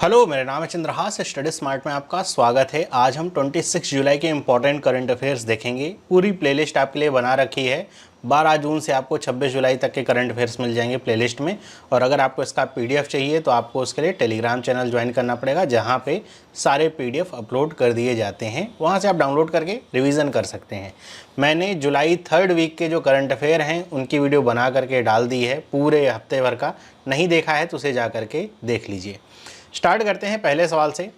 Hello, मेरा नाम है चंद्रहास। स्टडी स्मार्ट में आपका स्वागत है। आज हम 26 जुलाई के इंपॉर्टेंट करंट अफेयर्स देखेंगे। पूरी प्लेलिस्ट आपके लिए बना रखी है। 12 जून से आपको 26 जुलाई तक के करंट अफेयर्स मिल जाएंगे प्लेलिस्ट में। और अगर आपको इसका पीडीएफ चाहिए तो आपको उसके लिए टेलीग्राम चैनल ज्वाइन करना पड़ेगा, जहाँ पे सारे पीडीएफ अपलोड कर दिए जाते हैं। वहाँ से आप डाउनलोड करके रिविज़न कर सकते हैं। मैंने जुलाई 3rd वीक के जो करंट अफेयर हैं उनकी वीडियो बना करके डाल दी है, पूरे हफ्ते भर का। नहीं देखा है तो उसे जा करके देख लीजिए। स्टार्ट करते हैं पहले सवाल से।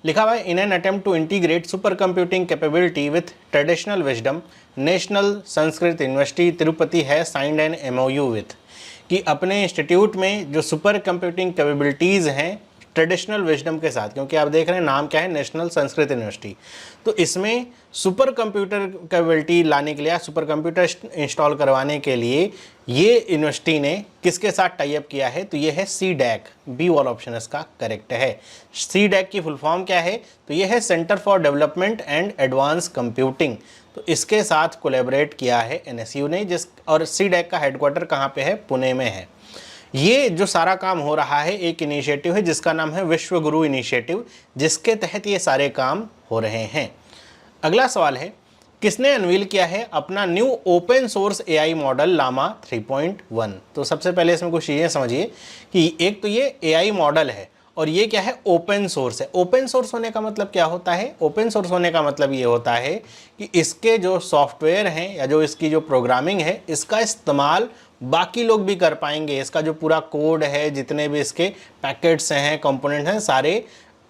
लिखा हुआ है, in an attempt to integrate super computing capability with traditional wisdom, national Sanskrit university Tirupati है साइंड एन एमओयू विथ। कि अपने इंस्टीट्यूट में जो सुपर कंप्यूटिंग कैपेबिलिटीज़ हैं ट्रेडिशनल विजडम के साथ, क्योंकि आप देख रहे हैं नाम क्या है, नेशनल संस्कृत यूनिवर्सिटी, तो इसमें सुपर कंप्यूटर कैपेबिलिटी लाने के लिए, सुपर कंप्यूटर इंस्टॉल करवाने के लिए ये यूनिवर्सिटी ने किसके साथ टाई अप किया है, तो ये है CDAC। बी वाला ऑप्शन इसका करेक्ट है। CDAC की फुल फॉर्म क्या है, तो ये है centre for development and advance computing. तो इसके साथ कोलैबोरेट किया है NSU ने, और CDAC का हेडक्वार्टर कहाँ पे है, पुणे में है। ये जो सारा काम हो रहा है एक इनिशिएटिव है जिसका नाम है विश्व गुरु इनिशिएटिव, जिसके तहत ये सारे काम हो रहे हैं। अगला सवाल है, किसने अनवील किया है अपना new open source AI model Llama 3.1। तो सबसे पहले इसमें कुछ चीज़ें समझिए कि एक तो ये AI मॉडल है और ये क्या है, ओपन सोर्स है। ओपन सोर्स होने का मतलब क्या होता है, ओपन सोर्स होने का मतलब ये होता है कि इसके जो सॉफ्टवेयर हैं या जो इसकी जो प्रोग्रामिंग है, इसका इस्तेमाल बाकी लोग भी कर पाएंगे। इसका जो पूरा कोड है, जितने भी इसके पैकेट्स हैं, कंपोनेंट हैं, सारे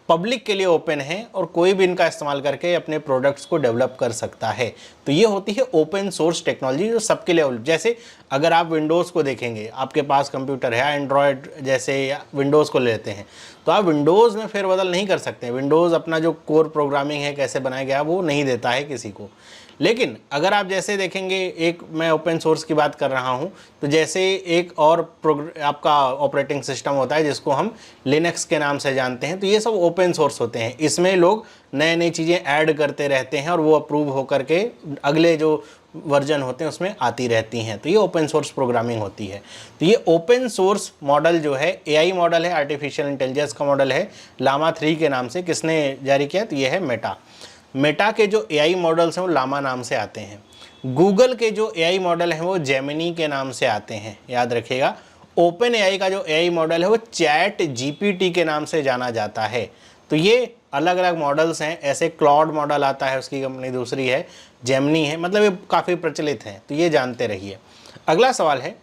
पब्लिक के लिए ओपन है और कोई भी इनका इस्तेमाल करके अपने प्रोडक्ट्स को डेवलप कर सकता है। तो ये होती है ओपन सोर्स टेक्नोलॉजी, जो सबके लिए। जैसे अगर आप विंडोज़ को देखेंगे, आपके पास कंप्यूटर है, एंड्रॉयड जैसे, या विंडोज़ को लेते हैं, तो आप विंडोज़ में फेरबदल नहीं कर सकते। विंडोज़ अपना जो कोर प्रोग्रामिंग है, कैसे बनाया गया, वो नहीं देता है किसी को। लेकिन अगर आप जैसे देखेंगे, एक मैं ओपन सोर्स की बात कर रहा हूं, तो जैसे एक और आपका ऑपरेटिंग सिस्टम होता है जिसको हम लिनक्स के नाम से जानते हैं, तो ये सब ओपन सोर्स होते हैं। इसमें लोग नए नई चीज़ें ऐड करते रहते हैं और वो अप्रूव होकर के अगले जो वर्जन होते हैं उसमें आती रहती हैं। तो ये ओपन सोर्स प्रोग्रामिंग होती है। तो ये ओपन सोर्स मॉडल जो है AI मॉडल है, आर्टिफिशियल इंटेलिजेंस का मॉडल है, लामा 3 के नाम से। किसने जारी किया, तो ये है मेटा के जो AI मॉडल्स हैं वो लामा नाम से आते हैं। गूगल के जो AI मॉडल हैं वो जेमिनी के नाम से आते हैं, याद रखिएगा। ओपन AI का जो AI मॉडल है वो चैट GPT के नाम से जाना जाता है। तो ये अलग अलग मॉडल्स हैं। ऐसे क्लाउड मॉडल आता है, उसकी कंपनी दूसरी है, जेमिनी है, मतलब ये काफ़ी प्रचलित हैं, तो ये जानते रहिए। अगला सवाल है,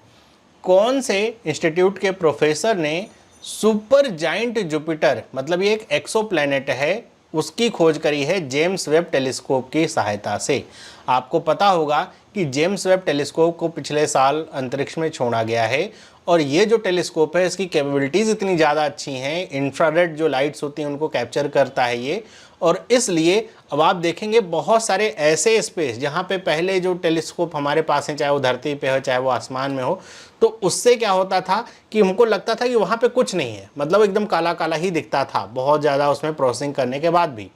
कौन से इंस्टीट्यूट के प्रोफेसर ने सुपर जाइंट जुपिटर, मतलब ये एक एक्सोप्लैनेट है, उसकी खोज करी है जेम्स वेब टेलीस्कोप की सहायता से। आपको पता होगा कि जेम्स वेब टेलीस्कोप को पिछले साल अंतरिक्ष में छोड़ा गया है, और ये जो टेलीस्कोप है इसकी कैपेबिलिटीज़ इतनी ज़्यादा अच्छी हैं, इंफ्रारेड जो लाइट्स होती हैं उनको कैप्चर करता है ये। और इसलिए अब आप देखेंगे बहुत सारे ऐसे स्पेस जहाँ पे पहले जो टेलीस्कोप हमारे पास हैं, चाहे वो धरती पे हो चाहे वो आसमान में हो, तो उससे क्या होता था कि हमको लगता था कि वहाँ पे कुछ नहीं है, मतलब एकदम काला काला ही दिखता था बहुत ज़्यादा उसमें प्रोसेसिंग करने के बाद भी।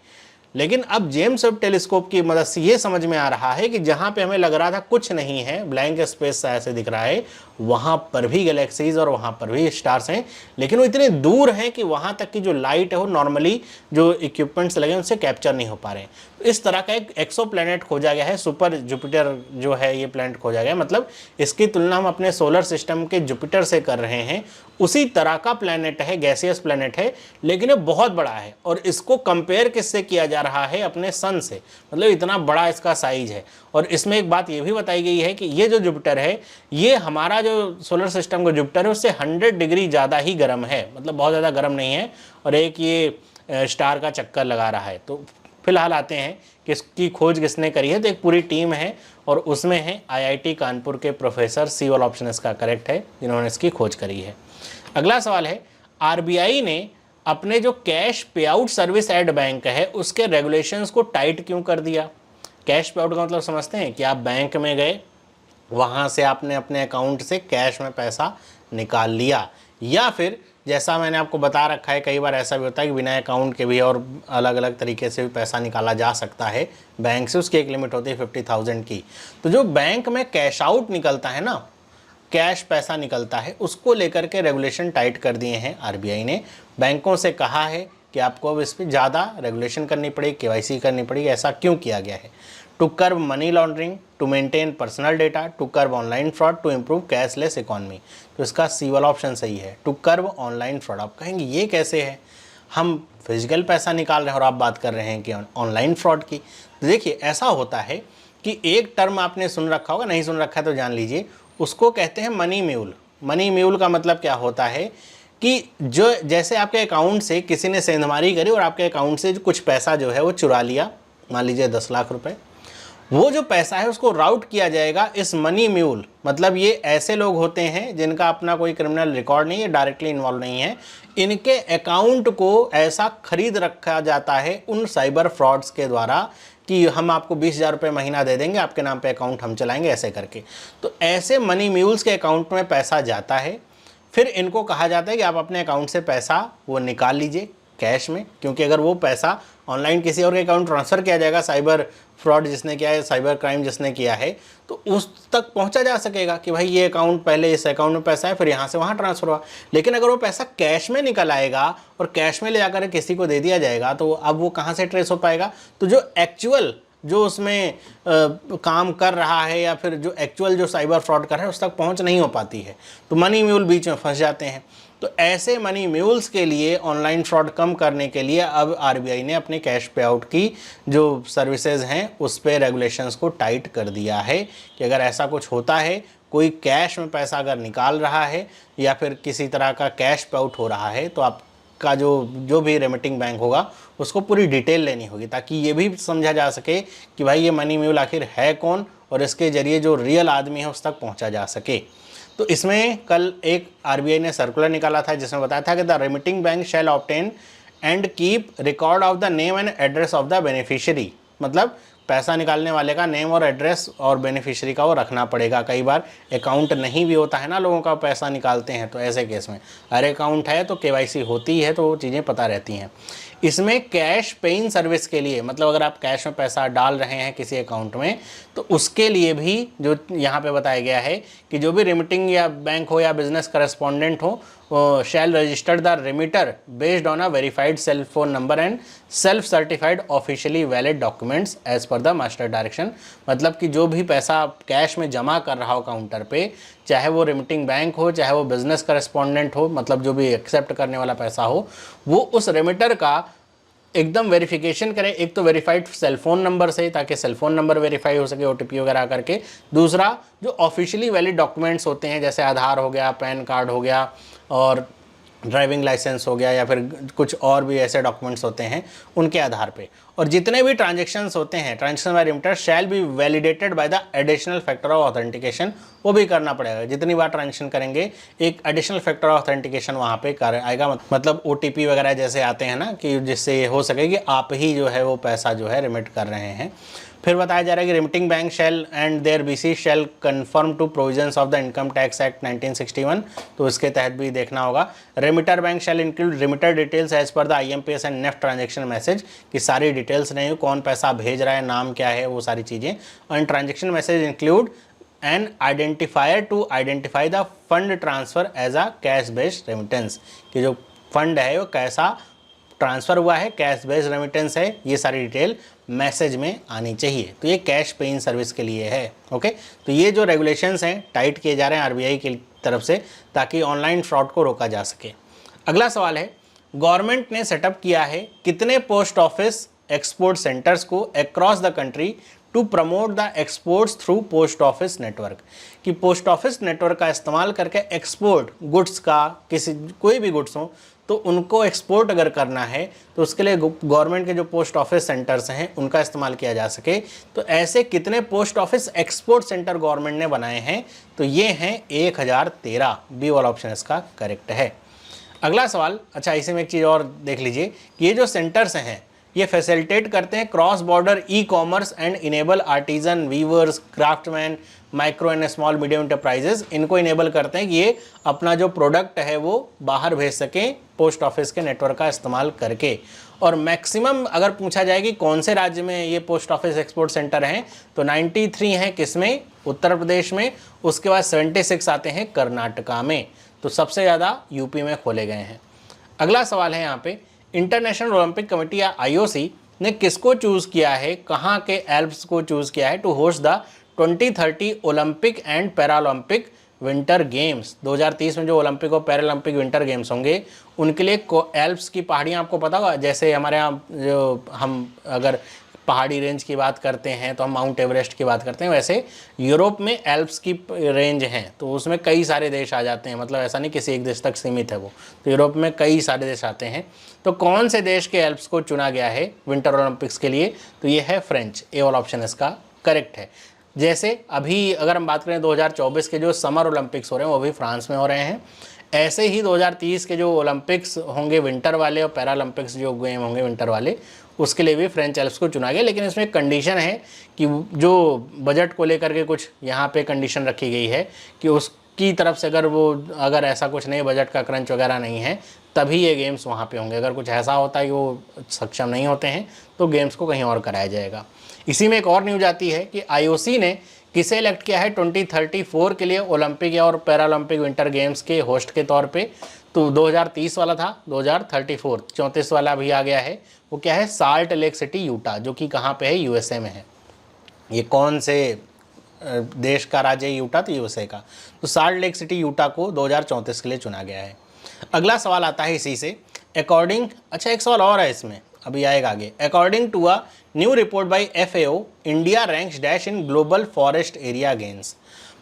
लेकिन अब जेम्स वेब टेलीस्कोप की मदद से ये समझ में आ रहा है कि जहाँ पे हमें लग रहा था कुछ नहीं है, ब्लैंक स्पेस सा ऐसे दिख रहा है, वहाँ पर भी गैलेक्सीज और वहाँ पर भी स्टार्स हैं, लेकिन वो इतने दूर हैं कि वहाँ तक की जो लाइट है वो नॉर्मली जो इक्विपमेंट्स लगे उनसे कैप्चर नहीं हो पा रहे हैं। तो इस तरह का एक एक्सोप्लैनेट खोजा गया है, सुपर जुपिटर जो है ये प्लैनेट खोजा गया है। मतलब इसकी तुलना हम अपने सोलर सिस्टम के जुपिटर से कर रहे हैं, उसी तरह का प्लैनेट है, गैसियस प्लैनेट है, लेकिन ये बहुत बड़ा है। और इसको कंपेयर किससे किया जा रहा है, अपने सन से, मतलब इतना बड़ा इसका साइज है। और इसमें एक बात ये भी बताई गई है कि ये जो जुपिटर है, ये हमारा जो सोलर सिस्टम का जुपिटर है उससे 100 डिग्री ज़्यादा ही गर्म है, मतलब बहुत ज़्यादा गर्म नहीं है, और एक ये स्टार का चक्कर लगा रहा है। तो फिलहाल आते हैं कि इसकी खोज किसने करी है, तो एक पूरी टीम है और उसमें है IIT कानपुर के प्रोफेसर। सी वाला ऑप्शन इसका करेक्ट है, जिन्होंने इसकी खोज करी है। अगला सवाल है, RBI ने अपने जो कैश पे आउट सर्विस एट बैंक है उसके रेगुलेशंस को टाइट क्यों कर दिया। कैश पे आउट का मतलब समझते हैं कि आप बैंक में गए, वहाँ से आपने अपने अकाउंट से कैश में पैसा निकाल लिया, या फिर जैसा मैंने आपको बता रखा है कई बार ऐसा भी होता है कि बिना अकाउंट के भी और अलग अलग तरीके से भी पैसा निकाला जा सकता है बैंक से। उसकी एक लिमिट होती है 50,000 की। तो जो बैंक में कैश आउट निकलता है ना, कैश पैसा निकलता है, उसको लेकर के रेगुलेशन टाइट कर दिए हैं आरबीआई ने। बैंकों से कहा है कि आपको अब इस पर ज़्यादा रेगुलेशन करनी पड़ेगी, केवाईसी करनी पड़ेगी। ऐसा क्यों किया गया है? To curb money laundering, to maintain personal data, to curb online fraud, to improve cashless economy. तो इसका सी वाला ऑप्शन सही है, टू कर्ब ऑनलाइन फ्रॉड। आप कहेंगे ये कैसे है, हम फिजिकल पैसा निकाल रहे हैं और आप बात कर रहे हैं कि ऑनलाइन फ्रॉड की। तो देखिए ऐसा होता है कि एक टर्म आपने सुन रखा होगा, नहीं सुन रखा है तो जान लीजिए, उसको कहते हैं मनी म्यूल। मनी म्यूल का मतलब क्या होता है कि जो जैसे आपके अकाउंट से किसी ने सेंधमारी करी और आपके अकाउंट से जो कुछ पैसा जो है वो चुरा लिया, मान लीजिए 10 लाख रुपए, वो जो पैसा है उसको राउट किया जाएगा इस मनी म्यूल। मतलब ये ऐसे लोग होते हैं जिनका अपना कोई क्रिमिनल रिकॉर्ड नहीं है, डायरेक्टली इन्वॉल्व नहीं है, इनके अकाउंट को ऐसा खरीद रखा जाता है उन साइबर फ्रॉड्स के द्वारा कि हम आपको 20,000 रुपये महीना दे देंगे, आपके नाम पे अकाउंट हम चलाएंगे, ऐसे करके। तो ऐसे मनी म्यूल्स के अकाउंट में पैसा जाता है, फिर इनको कहा जाता है कि आप अपने अकाउंट से पैसा वो निकाल लीजिए कैश में, क्योंकि अगर वो पैसा ऑनलाइन किसी और के अकाउंट ट्रांसफ़र किया जाएगा, साइबर फ्रॉड जिसने किया है, साइबर क्राइम जिसने किया है, तो उस तक पहुंचा जा सकेगा कि भाई ये अकाउंट, पहले इस अकाउंट में पैसा है, फिर यहाँ से वहाँ ट्रांसफ़र हुआ। लेकिन अगर वो पैसा कैश में निकल आएगा और कैश में ले जाकर किसी को दे दिया जाएगा, तो अब वो कहाँ से ट्रेस हो पाएगा? तो जो एक्चुअल जो उसमें काम कर रहा है या फिर जो एक्चुअल जो साइबर फ्रॉड कर रहा है उस तक पहुंच नहीं हो पाती है, तो मनी म्यूल बीच में फंस जाते हैं। तो ऐसे मनी म्यूल्स के लिए, ऑनलाइन फ्रॉड कम करने के लिए अब आरबीआई ने अपने कैश पे आउट की जो सर्विसेज हैं उस पर रेगुलेशंस को टाइट कर दिया है कि अगर ऐसा कुछ होता है, कोई कैश में पैसा अगर निकाल रहा है या फिर किसी तरह का कैश पे आउट हो रहा है, तो आप का जो भी रेमिटिंग बैंक होगा उसको पूरी डिटेल लेनी होगी, ताकि ये भी समझा जा सके कि भाई ये मनी म्यूल आखिर है कौन और इसके जरिए जो रियल आदमी है उस तक पहुंचा जा सके। तो इसमें कल एक आरबीआई ने सर्कुलर निकाला था जिसमें बताया था कि the remitting bank shall obtain and keep record of the name and address of the beneficiary. मतलब पैसा निकालने वाले का नेम और एड्रेस और बेनिफिशियरी का वो रखना पड़ेगा। कई बार अकाउंट नहीं भी होता है ना, लोगों का पैसा निकालते हैं, तो ऐसे केस में अरे अकाउंट है तो केवाईसी होती है, तो वो चीज़ें पता रहती हैं। इसमें कैश पेइंग सर्विस के लिए, मतलब अगर आप कैश में पैसा डाल रहे हैं किसी अकाउंट में, तो उसके लिए भी जो यहाँ पे बताया गया है कि जो भी रिमिटिंग या बैंक हो या बिजनेस करस्पॉन्डेंट हो, shall registered the remitter based on a verified cell phone number and self certified officially valid documents as per the master direction. मतलब कि जो भी पैसा कैश में जमा कर रहा हो काउंटर पे, चाहे वो रिमिटिंग बैंक हो, चाहे वो बिजनेस करस्पॉन्डेंट हो, मतलब जो भी एक्सेप्ट करने वाला पैसा हो, वो उस रेमिटर का एकदम वेरिफिकेशन करें। एक तो वेरीफाइड सेलफोन नंबर से, ताकि सेलफोन नंबर वेरीफाई हो सके ओटीपी वगैरह करके। दूसरा, जो ऑफिशियली वैलिड डॉक्यूमेंट्स होते हैं जैसे आधार हो गया, पैन कार्ड हो गया और ड्राइविंग लाइसेंस हो गया, या फिर कुछ और भी ऐसे डॉक्यूमेंट्स होते हैं उनके आधार पे। और जितने भी ट्रांजेक्शन्स होते हैं, transaction by remitter shall be validated by the additional factor of authentication. वो भी करना पड़ेगा, जितनी बार ट्रांजेक्शन करेंगे एक एडिशनल फैक्टर ऑफ ऑथेंटिकेशन वहाँ पे कर आएगा। मतलब ओटीपी वगैरह जैसे आते हैं ना, कि जिससे ये हो सके कि आप ही जो है वो पैसा जो है रिमिट कर रहे हैं। फिर बताया जा रहा है कि remitting bank shall and their BC shall confirm to provisions of the income tax act 1961। तो इसके तहत भी देखना होगा। Remitter bank shall include remitter details as per the IMPS and NEFT transaction message, कि सारी डिटेल्स नहीं, कौन पैसा भेज रहा है, नाम क्या है, वो सारी चीज़ें। And transaction message include an identifier to identify the fund transfer as a cash based remittance, कि जो फंड है वो कैसा ट्रांसफ़र हुआ है, कैश बेस्ड रेमिटेंस है, ये सारी डिटेल मैसेज में आनी चाहिए। तो ये कैश पेइंग सर्विस के लिए है। ओके, तो ये जो रेगुलेशंस हैं टाइट किए जा रहे हैं आरबीआई की तरफ से, ताकि ऑनलाइन फ्रॉड को रोका जा सके। अगला सवाल है, गवर्नमेंट ने सेटअप किया है कितने पोस्ट ऑफिस एक्सपोर्ट सेंटर्स को across the country to promote the exports through post office network, कि पोस्ट ऑफिस नेटवर्क का इस्तेमाल करके एक्सपोर्ट गुड्स का, कोई भी गुड्स हो तो उनको एक्सपोर्ट अगर करना है तो उसके लिए गवर्नमेंट के जो पोस्ट ऑफिस सेंटर्स हैं उनका इस्तेमाल किया जा सके। तो ऐसे कितने post office export centre government ने बनाए हैं? तो ये हैं 1013। बी वाला ऑप्शन इसका करेक्ट है। अगला सवाल, अच्छा इसी में एक चीज़ और देख लीजिए कि ये जो सेंटर्स हैं ये फैसिलिटेट करते हैं cross border e commerce and enable artisan, weavers, craftman, micro and small medium enterprises, इनको इनेबल करते हैं कि ये अपना जो प्रोडक्ट है वो बाहर भेज सकें पोस्ट ऑफिस के नेटवर्क का इस्तेमाल करके। और मैक्सिमम अगर पूछा जाए कि कौन से राज्य में ये पोस्ट ऑफिस एक्सपोर्ट सेंटर हैं, तो 93 हैं किसमें? उत्तर प्रदेश में। उसके बाद 76 आते हैं कर्नाटका में। तो सबसे ज़्यादा यूपी में खोले गए हैं। अगला सवाल है यहाँ पे, इंटरनेशनल ओलंपिक कमेटी या आईओसी ने किसको चूज किया है, कहाँ के एल्प्स को चूज किया है to host the 2030 Olympic and Paralympic winter games. 2030 में जो ओलंपिक और पैरालंपिक विंटर गेम्स होंगे उनके लिए एल्प्स की पहाड़ियाँ आपको पता होगा, जैसे हमारे यहाँ जो हम अगर पहाड़ी रेंज की बात करते हैं तो हम माउंट एवरेस्ट की बात करते हैं, वैसे यूरोप में एल्प्स की रेंज हैं तो उसमें कई सारे देश आ जाते हैं, मतलब ऐसा नहीं किसी एक देश तक सीमित है वो, तो यूरोप में कई सारे देश आते हैं। तो कौन से देश के एल्प्स को चुना गया है विंटर ओलंपिक्स के लिए, तो ये है फ्रेंच। ए वाला ऑप्शन इसका करेक्ट है। जैसे अभी अगर हम बात करें 2024 के जो समर ओलंपिक्स हो रहे हैं वो भी फ्रांस में हो रहे हैं, ऐसे ही 2030 के जो ओलंपिक्स होंगे विंटर वाले और पैरालंपिक्स जो गेम होंगे विंटर वाले उसके लिए भी फ्रेंच एल्प्स को चुना गया। लेकिन इसमें एक कंडीशन है कि जो बजट को लेकर के कुछ यहाँ पे कंडीशन रखी गई है कि उसकी तरफ से अगर ऐसा कुछ नहीं, बजट का क्रंच वगैरह नहीं है, तभी ये गेम्स वहाँ पे होंगे। अगर कुछ ऐसा होता है कि वो सक्षम नहीं होते हैं तो गेम्स को कहीं और कराया जाएगा। इसी में एक और न्यूज आती है कि आईओसी ने किसे इलेक्ट किया है 2034 के लिए ओलंपिक और पैरालंपिक विंटर गेम्स के होस्ट के तौर पे। तो 2030 वाला था, 2034 34 वाला भी आ गया है। वो क्या है, साल्ट लेक सिटी यूटा, जो कि कहाँ पे है, यूएसए में है। ये कौन से देश का राज्य है यूटा, तो यूएसए का। तो साल्ट लेक सिटी यूटा को 2034 के लिए चुना गया है। अगला सवाल आता है इसी से, अकॉर्डिंग, अच्छा एक सवाल और है इसमें, अभी आएगा आगे। According to a new report by FAO, India ranks dash in global forest area gains.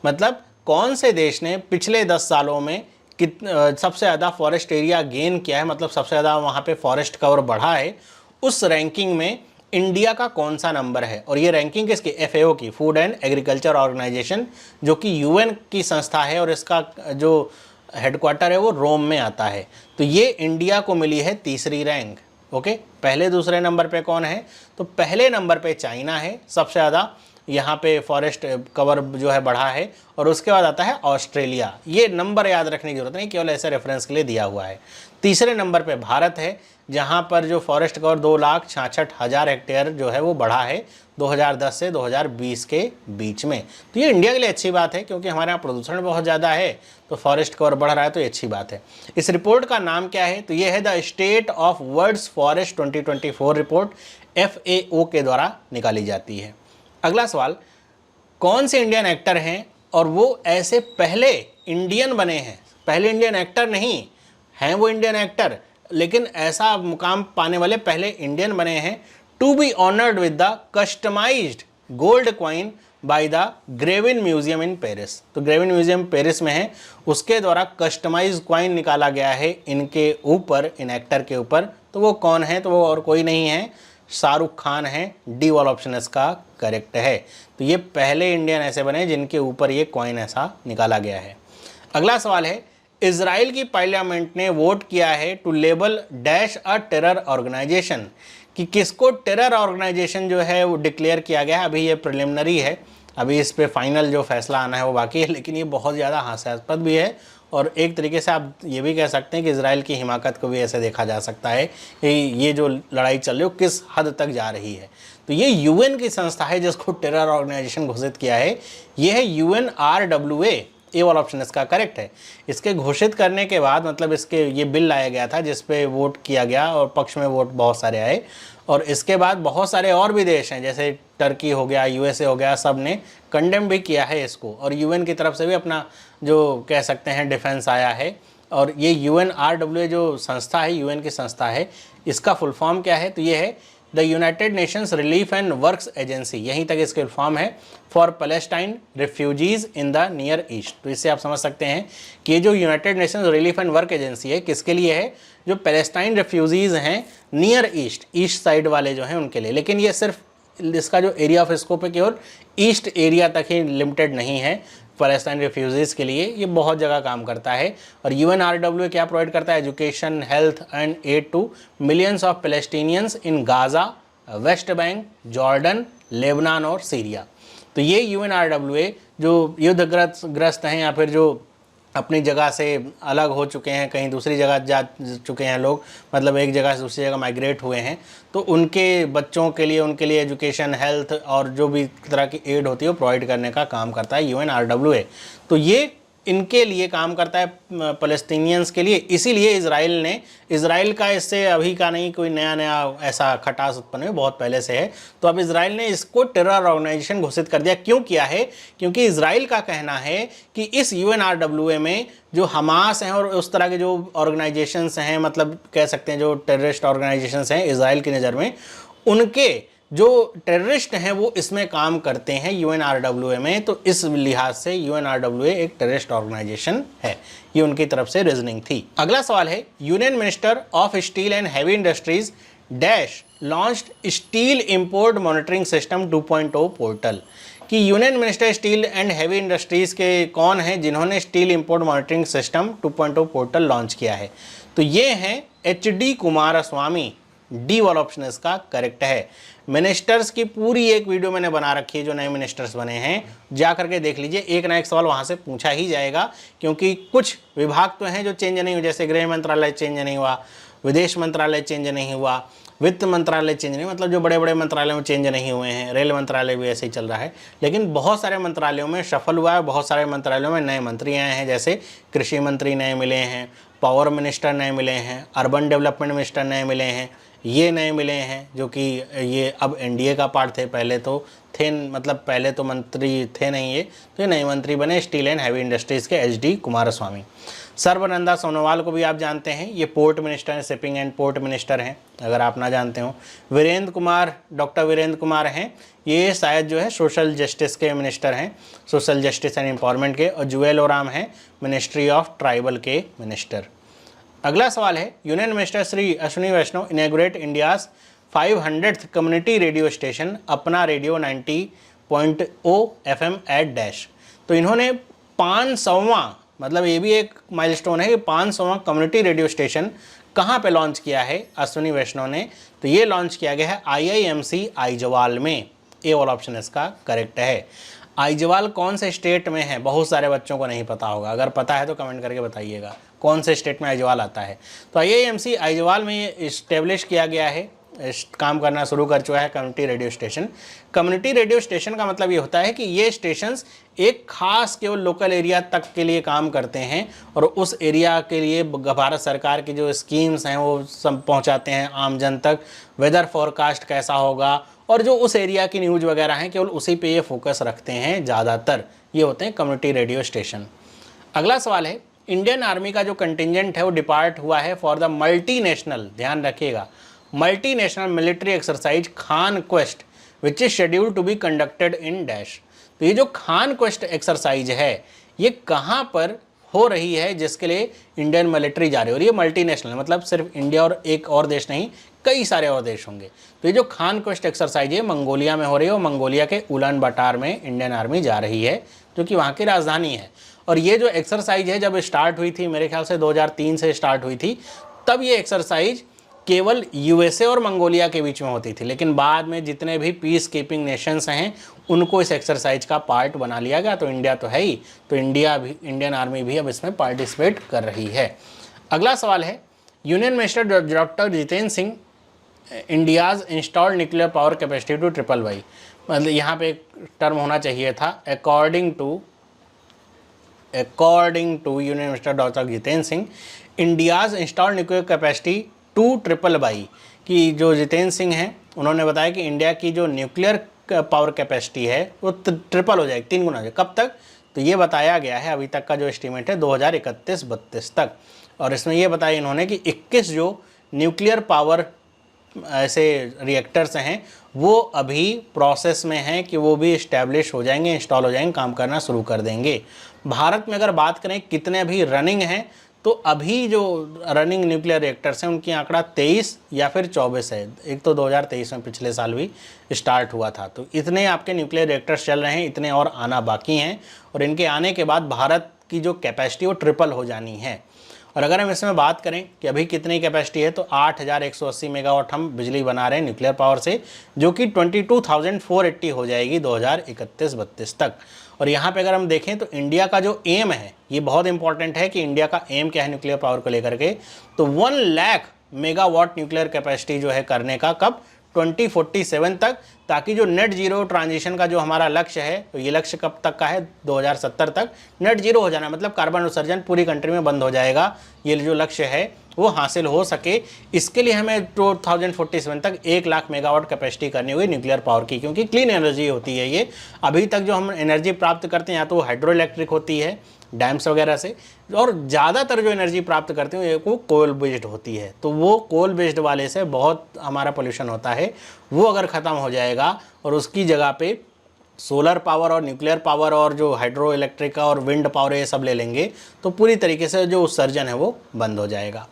मतलब कौन से देश ने पिछले 10 सालों में सबसे ज़्यादा फॉरेस्ट एरिया गेन किया है, मतलब सबसे ज़्यादा वहाँ पे फॉरेस्ट कवर बढ़ा है, उस रैंकिंग में इंडिया का कौन सा नंबर है। और ये रैंकिंग किसकी, FAO की, फूड एंड एग्रीकल्चर ऑर्गेनाइजेशन, जो कि UN की संस्था है और इसका जो हेडक्वार्टर है वो रोम में आता है। तो ये इंडिया को मिली है तीसरी रैंक। ओके, पहले दूसरे नंबर पे कौन है, तो पहले नंबर पे चाइना है, सबसे ज़्यादा यहाँ पे फॉरेस्ट कवर जो है बढ़ा है, और उसके बाद आता है ऑस्ट्रेलिया। ये नंबर याद रखने की जरूरत नहीं, केवल ऐसे रेफरेंस के लिए दिया हुआ है। तीसरे नंबर पे भारत है, जहाँ पर जो फॉरेस्ट कवर 2,66,000 हेक्टेयर जो है वो बढ़ा है 2010 से 2020 के बीच में। तो ये इंडिया के लिए अच्छी बात है, क्योंकि हमारे यहाँ प्रदूषण बहुत ज़्यादा है, तो फॉरेस्ट कवर बढ़ रहा है, तो ये अच्छी बात है। इस रिपोर्ट का नाम क्या है, तो ये है the state of world's forest 2024 report, FAO के द्वारा निकाली जाती है। अगला सवाल, कौन से इंडियन एक्टर हैं और वो ऐसे पहले इंडियन बने हैं, पहले इंडियन एक्टर नहीं हैं, वो इंडियन एक्टर, लेकिन ऐसा मुकाम पाने वाले पहले इंडियन बने हैं, to be honoured with the customised gold coin by the Grevin museum in Paris. तो ग्रेविन म्यूजियम पेरिस में है, उसके द्वारा कस्टमाइज कॉइन निकाला गया है इनके ऊपर, इन एक्टर के ऊपर। तो वो कौन है, तो वो और कोई नहीं है, शाहरुख खान है। डी वाला ऑप्शन इसका करेक्ट है। तो ये पहले इंडियन ऐसे बने जिनके ऊपर ये कॉइन ऐसा निकाला गया है। अगला सवाल है, इजराइल की पार्लियामेंट ने वोट किया है to label dash a terror organisation, कि किसको टेरर ऑर्गेनाइजेशन जो है वो डिक्लेयर किया गया है। अभी ये प्रिलिमिनरी है, अभी इस पे फाइनल जो फैसला आना है वो बाकी है, लेकिन ये बहुत ज़्यादा हास्यास्पद भी है, और एक तरीके से आप ये भी कह सकते हैं कि इजराइल की हिमाकत को भी ऐसे देखा जा सकता है कि ये जो लड़ाई चल रही है वो किस हद तक जा रही है। तो ये UN की संस्था है जिसको टेरर ऑर्गेनाइजेशन घोषित किया है, ये है UNRWA। ए वाला ऑप्शन इसका करेक्ट है। इसके घोषित करने के बाद, मतलब इसके ये बिल लाया गया था जिस पे वोट किया गया और पक्ष में वोट बहुत सारे आए, और इसके बाद बहुत सारे और भी देश हैं जैसे टर्की हो गया, USA हो गया, सब ने कंडेम भी किया है इसको, और UN की तरफ से भी अपना जो कह सकते हैं डिफेंस आया है। और ये UNRWA जो संस्था है, UN की संस्था है, इसका फुल फॉर्म क्या है, तो ये है the United Nations relief and works agency, यहीं तक इसके फॉर्म है, for Palestine refugees in the near east. तो इससे आप समझ सकते हैं कि ये जो United Nations relief and work agency है किसके लिए है, जो पैलेस्टाइन रिफ्यूजीज हैं नियर ईस्ट, ईस्ट साइड वाले जो हैं उनके लिए। लेकिन ये सिर्फ इसका जो एरिया ऑफ स्कोप है केवल ईस्ट एरिया तक ही लिमिटेड नहीं है, पैलेस्टाइन रिफ्यूजीज़ के लिए ये बहुत जगह काम करता है। और UNRWA क्या प्रोवाइड करता है, education, health and aid to millions of Palestinians in Gaza, West Bank, Jordan, Lebanon और सीरिया। तो ये UNRWA जो युद्धग्रस्त हैं या फिर जो अपनी जगह से अलग हो चुके हैं, कहीं दूसरी जगह जा चुके हैं लोग, मतलब एक जगह से दूसरी जगह माइग्रेट हुए हैं, तो उनके बच्चों के लिए एजुकेशन, हेल्थ और जो भी तरह की एड होती है वो प्रोवाइड करने का काम करता है UNRWA। तो ये इनके लिए काम करता है, फ़लस्तीनियंस के लिए। इसीलिए इज़राइल का इससे अभी का नहीं, कोई नया ऐसा खटास उत्पन्न हुई, बहुत पहले से है। तो अब इज़राइल ने इसको टेरर ऑर्गेनाइजेशन घोषित कर दिया। क्यों किया है? क्योंकि इज़राइल का कहना है कि इस UNRWA में जो हमास हैं और उस तरह के जो ऑर्गेनाइजेशंस हैं, मतलब कह सकते हैं जो टेररिस्ट ऑर्गेनाइजेशंस हैं इज़राइल की नज़र में, उनके जो टेररिस्ट हैं वो इसमें काम करते हैं UNRWA में। तो इस लिहाज से UNRWA एक टेररिस्ट ऑर्गेनाइजेशन है, ये उनकी तरफ से रीजनिंग थी। अगला सवाल है, union minister of steel and heavy industries dash launched steel import monitoring system 2.0 portal. कि union minister steel and heavy industries के कौन हैं जिन्होंने steel import monitoring system 2.0 portal launch किया है? तो ये हैं HD कुमारस्वामी। डी वाला ऑप्शन इसका करेक्ट है। मिनिस्टर्स की पूरी एक वीडियो मैंने बना रखी है, जो नए मिनिस्टर्स बने हैं, जा करके देख लीजिए। एक ना एक सवाल वहाँ से पूछा ही जाएगा, क्योंकि कुछ विभाग तो हैं जो चेंज नहीं हुए, जैसे गृह मंत्रालय चेंज नहीं हुआ, विदेश मंत्रालय चेंज नहीं हुआ, वित्त मंत्रालय चेंज नहीं, मतलब जो बड़े बड़े मंत्रालयों में चेंज नहीं हुए हैं। रेल मंत्रालय भी ऐसे ही चल रहा है। लेकिन बहुत सारे मंत्रालयों में सफल हुआ है, बहुत सारे मंत्रालयों में नए मंत्री आए हैं, जैसे कृषि मंत्री नए मिले हैं, पावर मिनिस्टर नए मिले हैं, अर्बन डेवलपमेंट मिनिस्टर नए मिले हैं, ये नए मिले हैं जो कि ये अब NDA का पार्ट थे, पहले तो थे, मतलब पहले तो मंत्री थे नहीं ये, तो ये नए मंत्री बने स्टील एंड हैवी इंडस्ट्रीज़ के HD कुमारस्वामी। सर्बानंद सोनोवाल को भी आप जानते हैं, ये पोर्ट मिनिस्टर हैं, शिपिंग एंड पोर्ट मिनिस्टर हैं, अगर आप ना जानते हो। डॉक्टर वीरेंद्र कुमार हैं, ये शायद जो है सोशल जस्टिस के मिनिस्टर हैं, सोशल जस्टिस एंड एम्पावरमेंट के। और जुएल ओराम हैं मिनिस्ट्री ऑफ ट्राइबल के मिनिस्टर। अगला सवाल है, union minister Shri Ashwini Vaishnaw inaugurate India's 500th community radio station Apna radio 90.0 FM at dash. तो इन्होंने 500वां, मतलब ये भी एक माइलस्टोन है कि 500वां कम्युनिटी रेडियो स्टेशन कहाँ पे लॉन्च किया है अश्विनी वैष्णव ने? तो ये लॉन्च किया गया है IIMC आइजवाल में। ए वाला ऑप्शन इसका करेक्ट है। आइजवाल कौन से स्टेट में है? बहुत सारे बच्चों को नहीं पता होगा, अगर पता है तो कमेंट करके बताइएगा कौन से स्टेट में आइजवाल आता है। तो IIMC आइजवाल में ये इस्टेब्लिश किया गया है, काम करना शुरू कर चुका है community radio station. Community radio station का मतलब ये होता है कि ये स्टेशंस एक खास केवल लोकल एरिया तक के लिए काम करते हैं और उस एरिया के लिए भारत सरकार की जो स्कीम्स हैं वो सब पहुंचाते हैं आम जन तक। वेदर फोरकास्ट कैसा होगा और जो उस एरिया की न्यूज़ वगैरह हैं, केवल उसी पे ये फोकस रखते हैं ज़्यादातर। ये होते हैं कम्युनिटी रेडियो स्टेशन। अगला सवाल है, इंडियन आर्मी का जो कंटिजेंट है वो डिपार्ट हुआ है फॉर द मल्टीनेशनल, ध्यान रखिएगा, multinational military exercise Khaan quest which is scheduled to be conducted in dash. तो ये जो खान क्वेस्ट एक्सरसाइज है ये कहाँ पर हो रही है, जिसके लिए इंडियन मिलिट्री जा रही है? और ये मल्टीनेशनल, मतलब सिर्फ इंडिया और एक और देश नहीं, कई सारे और देश होंगे। तो ये जो खान क्वेस्ट एक्सरसाइज है मंगोलिया में हो रही है और मंगोलिया के उलान बाटार में इंडियन आर्मी जा रही है, जो कि वहाँ की राजधानी है। और ये जो एक्सरसाइज है जब स्टार्ट हुई थी, मेरे ख्याल से 2003 से स्टार्ट हुई थी, तब ये एक्सरसाइज केवल USA और मंगोलिया के बीच में होती थी। लेकिन बाद में जितने भी पीस कीपिंग नेशंस हैं उनको इस एक्सरसाइज का पार्ट बना लिया गया। तो इंडिया तो है ही, तो इंडियन आर्मी भी अब इसमें पार्टिसिपेट कर रही है। अगला सवाल है, union minister doctor Jitendra Singh India's installed nuclear power capacity to BBB, मतलब यहाँ पे एक टर्म होना चाहिए था according to union minister doctor Jitendra Singh India's installed nuclear capacity to BBB। कि जो जितेंद्र सिंह हैं उन्होंने बताया कि इंडिया की जो न्यूक्लियर पावर कैपेसिटी है वो ट्रिपल हो जाएगी, 3 गुना हो जाएगी। कब तक? तो ये बताया गया है, अभी तक का जो एस्टीमेट है 2031-32 तक। और इसमें ये बताया इन्होंने कि 21 जो न्यूक्लियर पावर ऐसे रिएक्टर्स हैं वो अभी प्रोसेस में हैं कि वो भी इस्टेब्लिश हो जाएंगे, इंस्टॉल हो जाएंगे, काम करना शुरू कर देंगे। भारत में अगर बात करें कितने अभी रनिंग हैं, तो अभी जो रनिंग न्यूक्लियर रिएक्टर्स हैं उनकी आंकड़ा 23 या फिर 24 है। एक तो 2023 में पिछले साल भी स्टार्ट हुआ था। तो इतने आपके न्यूक्लियर रिएक्टर्स चल रहे हैं, इतने और आना बाकी हैं और इनके आने के बाद भारत की जो कैपेसिटी वो ट्रिपल हो जानी है। और अगर हम इसमें बात करें कि अभी कितनी कैपेसिटी है, तो 8180 मेगावाट हम बिजली बना रहे हैं न्यूक्लियर पावर से, जो कि 22,480 हो जाएगी 2031-32 तक। और यहाँ पे अगर हम देखें तो इंडिया का जो एम है, ये बहुत इंपॉर्टेंट है कि इंडिया का एम क्या है न्यूक्लियर पावर को लेकर के, तो 1 लाख मेगावाट न्यूक्लियर कैपेसिटी जो है करने का, कब 2047 तक, ताकि जो नेट जीरो ट्रांजिशन का जो हमारा लक्ष्य है, तो ये लक्ष्य कब तक का है, 2070 तक नेट जीरो हो जाना, मतलब कार्बन उत्सर्जन पूरी कंट्री में बंद हो जाएगा, ये जो लक्ष्य है वो हासिल हो सके। इसके लिए हमें 2047 तक 1 लाख मेगावाट कैपेसिटी करनी हुई न्यूक्लियर पावर की, क्योंकि क्लीन एनर्जी होती है ये। अभी तक जो हम एनर्जी प्राप्त करते हैं या तो हाइड्रो इलेक्ट्रिक होती है डैम्स वगैरह से, और ज़्यादातर जो एनर्जी प्राप्त करते हैं वो कोल बेस्ड होती है, तो वो कोल बेस्ड वाले से बहुत हमारा पोल्यूशन होता है, वो अगर ख़त्म हो जाएगा और उसकी जगह पे सोलर पावर और न्यूक्लियर पावर और जो हाइड्रो इलेक्ट्रिक और विंड पावर ये सब ले लेंगे, तो पूरी तरीके से जो उत्सर्जन है वो बंद हो जाएगा।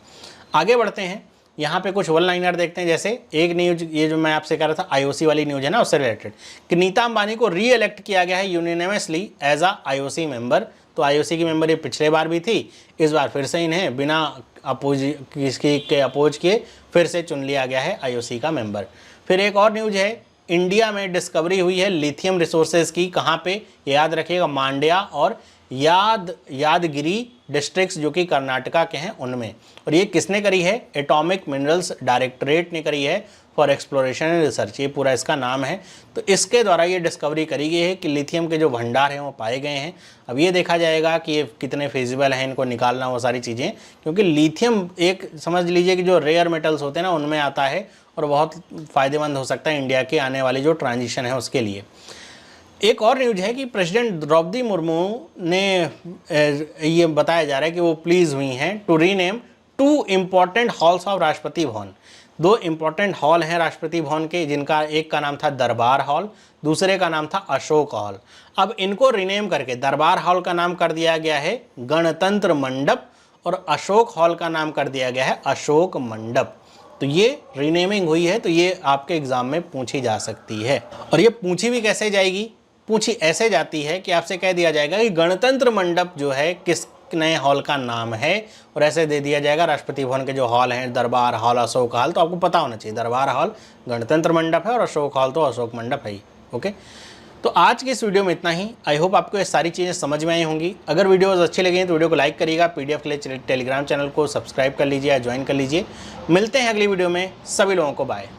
आगे बढ़ते हैं, यहाँ पे कुछ वन लाइनर देखते हैं। जैसे एक न्यूज, ये जो मैं आपसे कह रहा था आईओसी वाली न्यूज है ना, उससे रिलेटेड, कि नीता अंबानी को री इलेक्ट किया गया है यूनियनमसली एज अ आईओसी मेंबर। तो आईओसी की मेंबर ये पिछले बार भी थी, इस बार फिर से इन्हें बिना किसकी के अपोज किए फिर से चुन लिया गया है आईओसी का मेंबर। फिर एक और न्यूज है, इंडिया में डिस्कवरी हुई है लिथियम रिसोर्सेज की, कहाँ पे, याद रखिएगा, मांड्या और यादगिरी डिस्ट्रिक्ट्स जो कि कर्नाटका के हैं उनमें। और ये किसने करी है, एटॉमिक मिनरल्स डायरेक्टरेट ने करी है फॉर एक्सप्लोरेशन एंड रिसर्च, ये पूरा इसका नाम है। तो इसके द्वारा ये डिस्कवरी करी गई है कि लिथियम के जो भंडार हैं वो पाए गए हैं। अब ये देखा जाएगा कि ये कितने फिजिबल हैं, इनको निकालना, वो सारी चीज़ें, क्योंकि लिथियम एक समझ लीजिए कि जो रेयर मेटल्स होते हैं ना उनमें आता है, और बहुत फ़ायदेमंद हो सकता है इंडिया के आने वाली जो ट्रांजिशन है उसके लिए। एक और न्यूज है कि प्रेसिडेंट द्रौपदी मुर्मू ने ये बताया जा रहा है कि वो प्लीज़ हुई हैं to rename 2 important halls of Rashtrapati Bhavan. 2 important hall हैं राष्ट्रपति भवन के, जिनका एक का नाम था दरबार हॉल, दूसरे का नाम था अशोक हॉल। अब इनको रीनेम करके दरबार हॉल का नाम कर दिया गया है गणतंत्र मंडप, और अशोक हॉल का नाम कर दिया गया है अशोक मंडप। तो ये रीनेमिंग हुई है, तो ये आपके एग्जाम में पूछी जा सकती है। और ये पूछी भी कैसे जाएगी, पूछी ऐसे जाती है कि आपसे कह दिया जाएगा कि गणतंत्र मंडप जो है किस नए हॉल का नाम है, और ऐसे दे दिया जाएगा राष्ट्रपति भवन के जो हॉल हैं, दरबार हॉल, अशोक हॉल, तो आपको पता होना चाहिए दरबार हॉल गणतंत्र मंडप है और अशोक हॉल तो अशोक मंडप है ही। ओके, तो आज की इस वीडियो में इतना ही। आई होप आपको ये सारी चीज़ें समझ में आई होंगी। अगर वीडियोज़ अच्छी लगी तो वीडियो को लाइक करिएगा, पीडीएफ के लिए टेलीग्राम चैनल को सब्सक्राइब कर लीजिए या ज्वाइन कर लीजिए। मिलते हैं अगली वीडियो में, सभी लोगों को बाय।